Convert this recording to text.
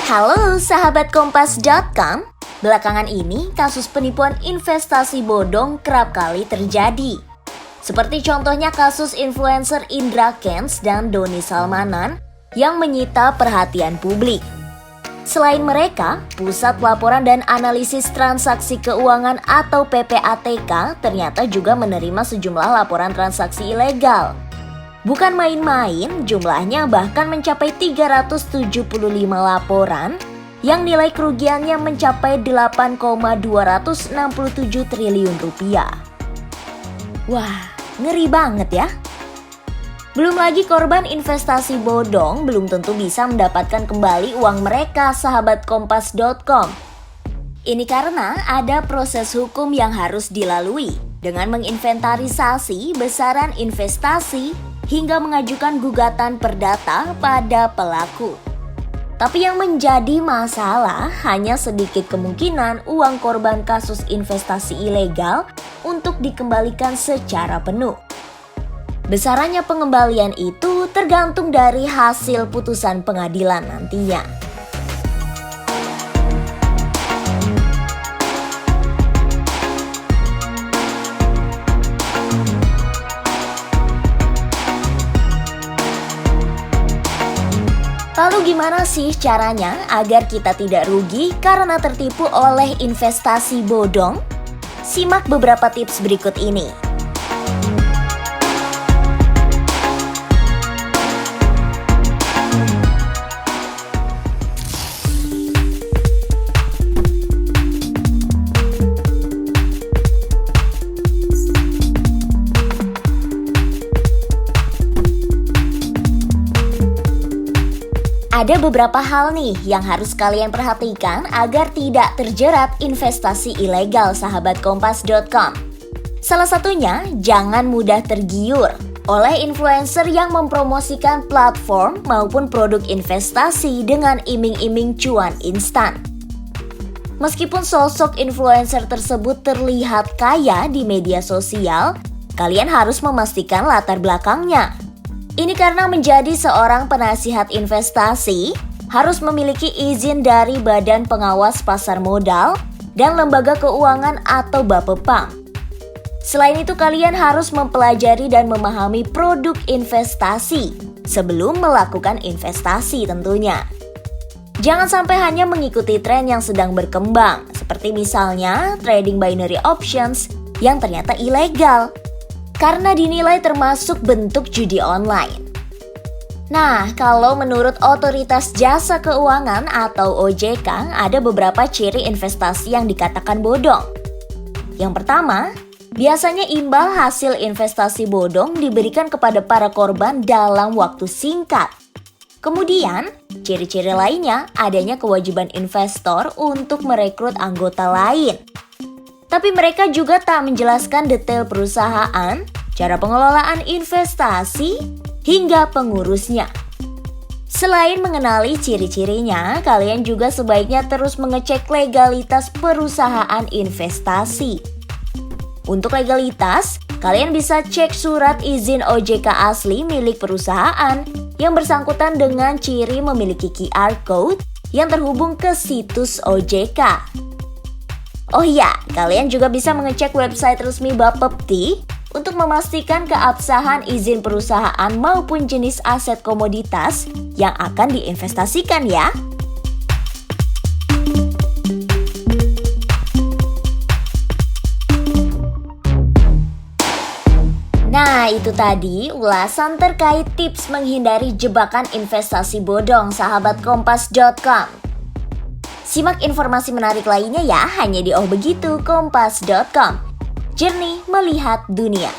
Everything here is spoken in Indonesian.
Halo sahabat Kompas.com, belakangan ini kasus penipuan investasi bodong kerap kali terjadi. Seperti contohnya kasus influencer Indra Kents dan Doni Salmanan yang menyita perhatian publik. Selain mereka, Pusat Pelaporan dan Analisis Transaksi Keuangan atau PPATK ternyata juga menerima sejumlah laporan transaksi ilegal. Bukan main-main, jumlahnya bahkan mencapai 375 laporan yang nilai kerugiannya mencapai 8,267 triliun rupiah. Wah, ngeri banget ya. Belum lagi korban investasi bodong belum tentu bisa mendapatkan kembali uang mereka, sahabat Kompas.com. Ini karena ada proses hukum yang harus dilalui dengan menginventarisasi besaran investasi hingga mengajukan gugatan perdata pada pelaku. Tapi yang menjadi masalah hanya sedikit kemungkinan uang korban kasus investasi ilegal untuk dikembalikan secara penuh. Besarannya pengembalian itu tergantung dari hasil putusan pengadilan nantinya. Lalu gimana sih caranya agar kita tidak rugi karena tertipu oleh investasi bodong? Simak beberapa tips berikut ini. Ada beberapa hal nih yang harus kalian perhatikan agar tidak terjerat investasi ilegal, sahabat Kompas.com. Salah satunya, jangan mudah tergiur oleh influencer yang mempromosikan platform maupun produk investasi dengan iming-iming cuan instan. Meskipun sosok influencer tersebut terlihat kaya di media sosial, kalian harus memastikan latar belakangnya. Ini karena menjadi seorang penasihat investasi harus memiliki izin dari Badan Pengawas Pasar Modal dan Lembaga Keuangan atau Bapepam. Selain itu, kalian harus mempelajari dan memahami produk investasi sebelum melakukan investasi tentunya. Jangan sampai hanya mengikuti tren yang sedang berkembang, seperti misalnya trading binary options yang ternyata ilegal karena dinilai termasuk bentuk judi online. Nah, kalau menurut Otoritas Jasa Keuangan atau OJK, ada beberapa ciri investasi yang dikatakan bodong. Yang pertama, biasanya imbal hasil investasi bodong diberikan kepada para korban dalam waktu singkat. Kemudian, ciri-ciri lainnya adanya kewajiban investor untuk merekrut anggota lain. Tapi mereka juga tak menjelaskan detail perusahaan, cara pengelolaan investasi, hingga pengurusnya. Selain mengenali ciri-cirinya, kalian juga sebaiknya terus mengecek legalitas perusahaan investasi. Untuk legalitas, kalian bisa cek surat izin OJK asli milik perusahaan yang bersangkutan dengan ciri memiliki QR Code yang terhubung ke situs OJK. Oh iya, kalian juga bisa mengecek website resmi Bapepti untuk memastikan keabsahan izin perusahaan maupun jenis aset komoditas yang akan diinvestasikan ya. Nah, itu tadi ulasan terkait tips menghindari jebakan investasi bodong, sahabat Kompas.com. Simak informasi menarik lainnya ya, hanya di Oh Begitu Kompas.com. Jernih melihat dunia.